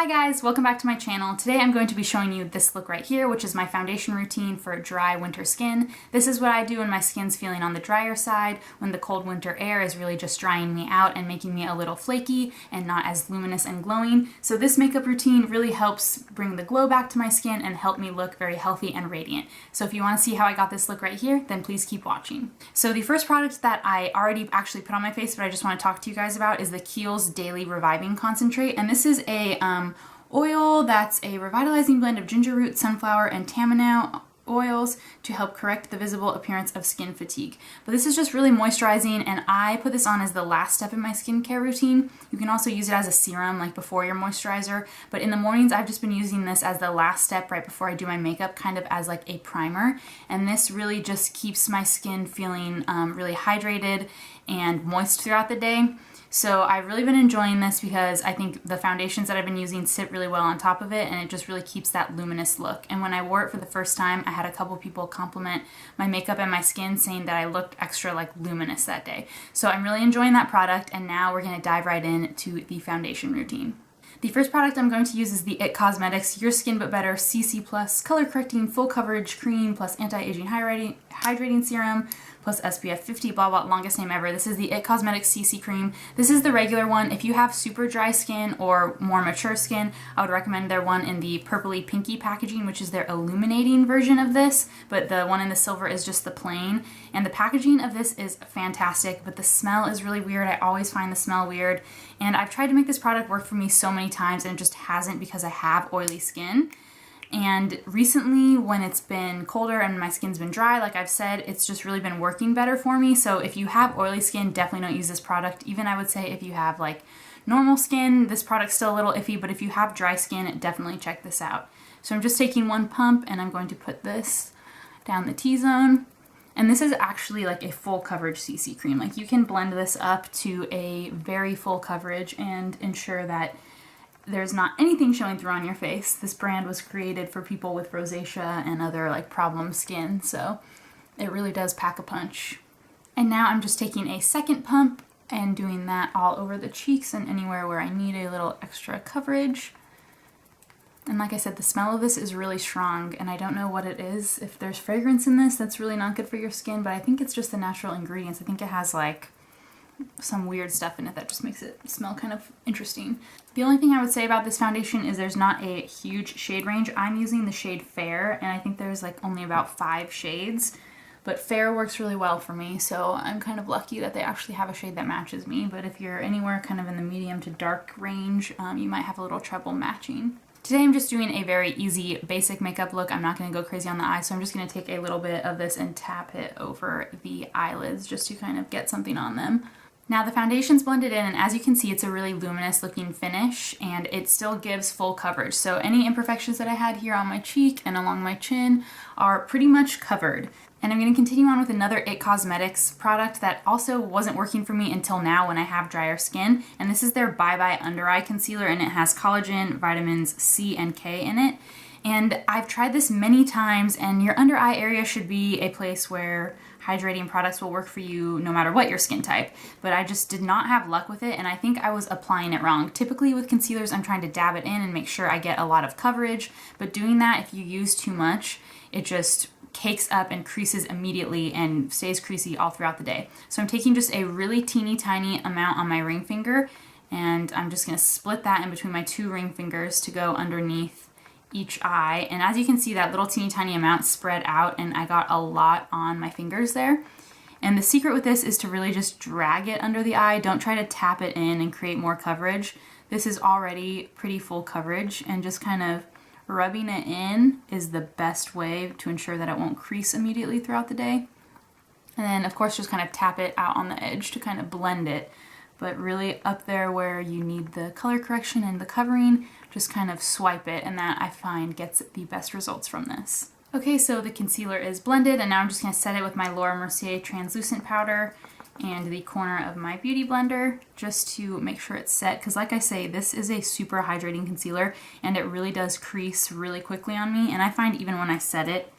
Hi guys, welcome back to my channel. Today I'm going to be showing you this look right here, which is my foundation routine for dry winter skin. This is what I do when my skin's feeling on the drier side, when the cold winter air is really just drying me out and making me a little flaky and not as luminous and glowing. So this makeup routine really helps bring the glow back to my skin and help me look very healthy and radiant. So if you want to see how I got this look right here, then please keep watching. So the first product that I already actually put on my face, but I just want to talk to you guys about, is the Kiehls Daily Reviving Concentrate. And this is a oil that's a revitalizing blend of ginger root, sunflower, and tamarind oils to help correct the visible appearance of skin fatigue. But this is just really moisturizing, and I put this on as the last step in my skincare routine. You can also use it as a serum, like before your moisturizer, but in the mornings I've just been using this as the last step right before I do my makeup, kind of as like a primer. And this really just keeps my skin feeling really hydrated and moist throughout the day. So I've really been enjoying this because I think the foundations that I've been using sit really well on top of it, and it just really keeps that luminous look. And when I wore it for the first time, I had a couple people compliment my makeup and my skin, saying that I looked extra like luminous that day. So I'm really enjoying that product, and now we're going to dive right into the foundation routine. The first product I'm going to use is the IT Cosmetics Your Skin But Better CC Plus Color Correcting Full Coverage Cream plus Anti-Aging Hydrating Serum plus SPF 50, blah blah, longest name ever. This is the IT Cosmetics CC Cream. This is the regular one. If you have super dry skin or more mature skin, I would recommend their one in the purpley pinky packaging, which is their illuminating version of this, but the one in the silver is just the plain. And the packaging of this is fantastic, but the smell is really weird. I always find the smell weird, and I've tried to make this product work for me so many times and it just hasn't, because I have oily skin. And recently, when it's been colder and my skin's been dry, like I've said, it's just really been working better for me. So if you have oily skin, definitely don't use this product. Even I would say if you have like normal skin, this product's still a little iffy, but if you have dry skin, definitely check this out. So I'm just taking one pump and I'm going to put this down the T-zone. And this is actually like a full coverage CC cream. Like you can blend this up to a very full coverage and ensure that there's not anything showing through on your face. This brand was created for people with rosacea and other like problem skin, so it really does pack a punch. And now I'm just taking a second pump and doing that all over the cheeks and anywhere where I need a little extra coverage. And like I said, the smell of this is really strong, and I don't know what it is. If there's fragrance in this, that's really not good for your skin, but I think it's just the natural ingredients. I think it has like some weird stuff in it that just makes it smell kind of interesting. The only thing I would say about this foundation is there's not a huge shade range. I'm using the shade Fair, and I think there's like only about 5 shades, but Fair works really well for me, so I'm kind of lucky that they actually have a shade that matches me. But if you're anywhere kind of in the medium to dark range, you might have a little trouble matching. Today I'm just doing a very easy basic makeup look. I'm not going to go crazy on the eyes, so I'm just going to take a little bit of this and tap it over the eyelids just to kind of get something on them. Now the foundation's blended in, and as you can see, it's a really luminous looking finish, and it still gives full coverage. So any imperfections that I had here on my cheek and along my chin are pretty much covered. And I'm going to continue on with another IT Cosmetics product that also wasn't working for me until now when I have drier skin. And this is their Bye Bye Under Eye Concealer, and it has collagen, vitamins C and K in it. And I've tried this many times, and your under eye area should be a place where hydrating products will work for you no matter what your skin type. But I just did not have luck with it, and I think I was applying it wrong. Typically with concealers, I'm trying to dab it in and make sure I get a lot of coverage, but doing that, if you use too much, it just cakes up and creases immediately and stays creasy all throughout the day. So I'm taking just a really teeny tiny amount on my ring finger, and I'm just going to split that in between my 2 ring fingers to go underneath each eye. And as you can see, that little teeny tiny amount spread out, and I got a lot on my fingers there. And the secret with this is to really just drag it under the eye. Don't try to tap it in and create more coverage. This is already pretty full coverage, and just kind of rubbing it in is the best way to ensure that it won't crease immediately throughout the day. And then of course just kind of tap it out on the edge to kind of blend it, but really up there where you need the color correction and the covering, just kind of swipe it, and that I find gets the best results from this. Okay, so the concealer is blended, and now I'm just going to set it with my Laura Mercier translucent powder and the corner of my beauty blender just to make sure it's set, because like I say, this is a super hydrating concealer and it really does crease really quickly on me. And I find even when I set it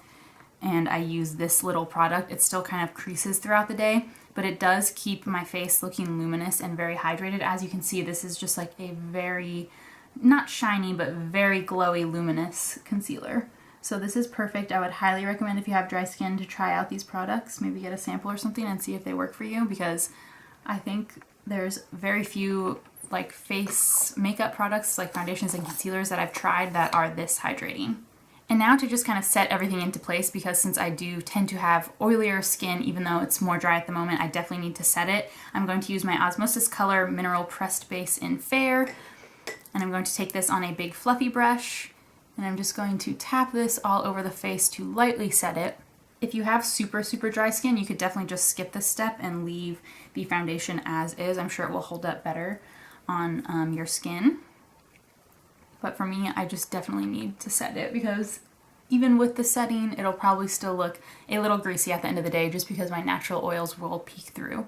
and I use this little product, it still kind of creases throughout the day, but it does keep my face looking luminous and very hydrated. As you can see, this is just like a very not shiny, but very glowy, luminous concealer. So this is perfect. I would highly recommend if you have dry skin to try out these products. Maybe get a sample or something and see if they work for you, because I think there's very few like face makeup products like foundations and concealers that I've tried that are this hydrating. And now to just kind of set everything into place, because since I do tend to have oilier skin, even though it's more dry at the moment, I definitely need to set it. I'm going to use my Osmosis Color Mineral Pressed Base in Fair, and I'm going to take this on a big fluffy brush, and I'm just going to tap this all over the face to lightly set it. If you have super dry skin, you could definitely just skip this step and leave the foundation as is. I'm sure it will hold up better on your skin. But for me, I just definitely need to set it, because even with the setting, it'll probably still look a little greasy at the end of the day, just because my natural oils will peek through.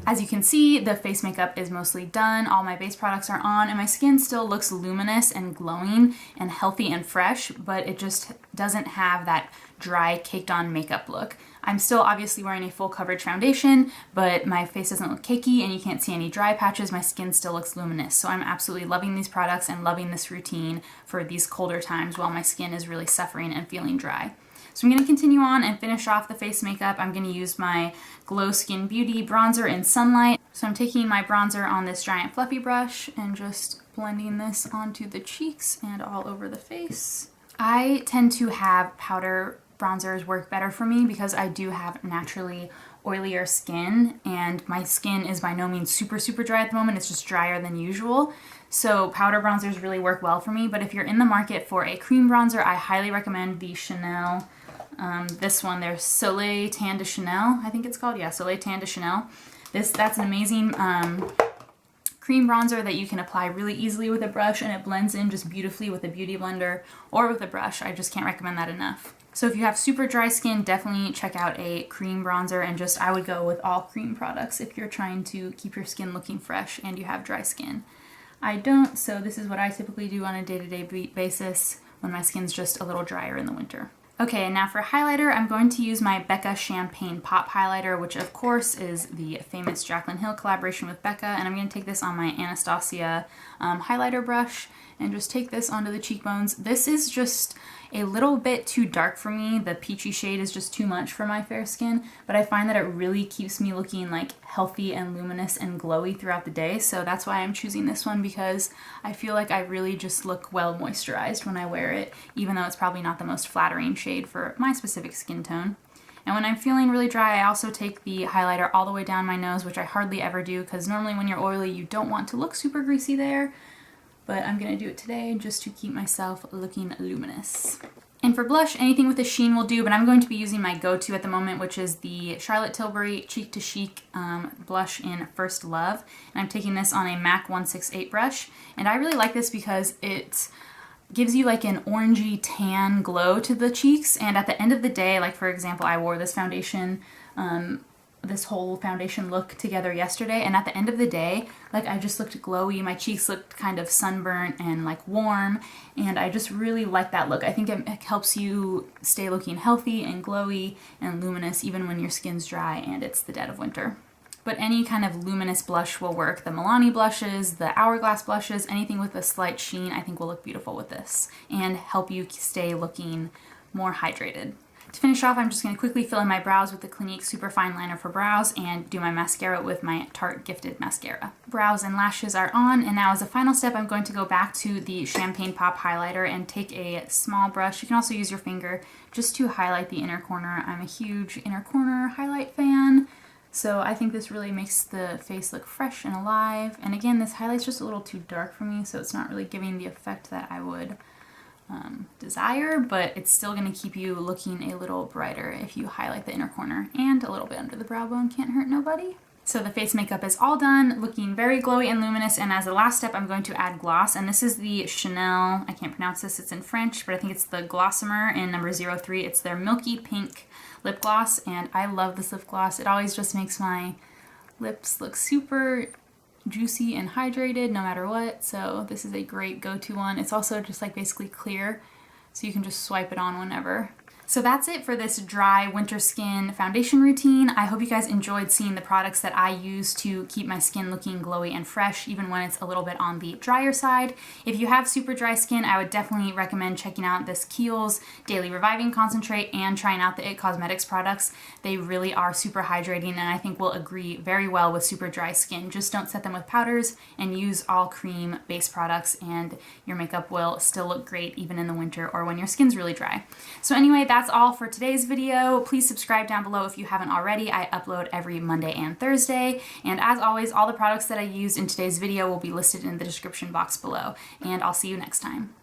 As you can see, the face makeup is mostly done, all my base products are on, and my skin still looks luminous and glowing and healthy and fresh, but it just doesn't have that dry, caked on makeup look. I'm still obviously wearing a full coverage foundation, but my face doesn't look cakey and you can't see any dry patches. My skin still looks luminous. So I'm absolutely loving these products and loving this routine for these colder times while my skin is really suffering and feeling dry. So I'm going to continue on and finish off the face makeup. I'm going to use my Glow Skin Beauty bronzer in Sunlight. So I'm taking my bronzer on this giant fluffy brush and just blending this onto the cheeks and all over the face. I tend to have powder bronzers work better for me because I do have naturally oilier skin, and my skin is by no means super dry at the moment. It's just drier than usual. So powder bronzers really work well for me. But if you're in the market for a cream bronzer, I highly recommend the Chanel, this one, there's Soleil Tan de Chanel, I think it's called. Yeah, Soleil Tan de Chanel. That's an amazing cream bronzer that you can apply really easily with a brush, and it blends in just beautifully with a beauty blender or with a brush. I just can't recommend that enough. So if you have super dry skin, definitely check out a cream bronzer, and just I would go with all cream products if you're trying to keep your skin looking fresh and you have dry skin. I don't, so this is what I typically do on a day-to-day basis when my skin's just a little drier in the winter. Okay, and now for highlighter, I'm going to use my Becca Champagne Pop Highlighter, which of course is the famous Jaclyn Hill collaboration with Becca, and I'm going to take this on my Anastasia highlighter brush and just take this onto the cheekbones. This is just a little bit too dark for me. The peachy shade is just too much for my fair skin, but I find that it really keeps me looking like healthy and luminous and glowy throughout the day. So that's why I'm choosing this one, because I feel like I really just look well moisturized when I wear it, even though it's probably not the most flattering shade for my specific skin tone. And when I'm feeling really dry, I also take the highlighter all the way down my nose, which I hardly ever do, because normally when you're oily, you don't want to look super greasy there. But I'm going to do it today just to keep myself looking luminous. And for blush, anything with a sheen will do, but I'm going to be using my go-to at the moment, which is the Charlotte Tilbury Cheek to Chic blush in First Love. And I'm taking this on a MAC 168 brush. And I really like this because it gives you like an orangey tan glow to the cheeks. And at the end of the day, like for example, I wore this foundation, this whole foundation look together yesterday, and at the end of the day, like I just looked glowy. My cheeks looked kind of sunburnt and like warm, and I just really like that look. I think it helps you stay looking healthy and glowy and luminous even when your skin's dry and it's the dead of winter. But any kind of luminous blush will work. The Milani blushes, the Hourglass blushes, anything with a slight sheen I think will look beautiful with this and help you stay looking more hydrated. To finish off, I'm just going to quickly fill in my brows with the Clinique Super Fine Liner for Brows and do my mascara with my Tarte Gifted Mascara. Brows and lashes are on, and now as a final step, I'm going to go back to the Champagne Pop Highlighter and take a small brush. You can also use your finger just to highlight the inner corner. I'm a huge inner corner highlight fan, so I think this really makes the face look fresh and alive. And again, this highlight's just a little too dark for me, so it's not really giving the effect that I would desire, but it's still going to keep you looking a little brighter if you highlight the inner corner, and a little bit under the brow bone can't hurt nobody. So the face makeup is all done, looking very glowy and luminous, and as a last step I'm going to add gloss, and this is the Chanel, I can't pronounce this, it's in French, but I think it's the Glossomer in number 03. It's their Milky Pink lip gloss, and I love this lip gloss. It always just makes my lips look super juicy and hydrated no matter what, so this is a great go-to one. It's also just like basically clear, so you can just swipe it on whenever. So that's it for this dry winter skin foundation routine. I hope you guys enjoyed seeing the products that I use to keep my skin looking glowy and fresh, even when it's a little bit on the drier side. If you have super dry skin, I would definitely recommend checking out this Kiehls Daily Reviving Concentrate and trying out the It Cosmetics products. They really are super hydrating and I think will agree very well with super dry skin. Just don't set them with powders and use all cream based products and your makeup will still look great even in the winter or when your skin's really dry. So anyway, that's all for today's video. Please subscribe down below if you haven't already. I upload every Monday and Thursday. And as always, all the products that I used in today's video will be listed in the description box below. And I'll see you next time.